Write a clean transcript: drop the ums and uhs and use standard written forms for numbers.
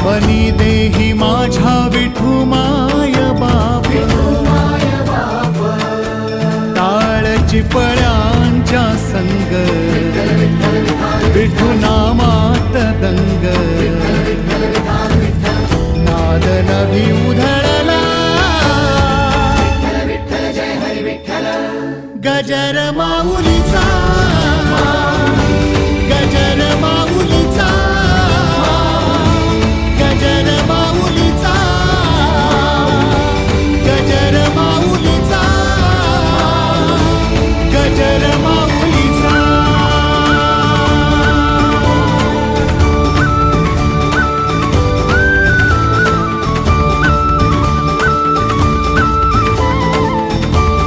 मनी देही माझ्या विठू माय बाप टाळ चिपळ्यांच्या संग विठू नामात दंग नाद नभी उधळला गजर माऊलीचा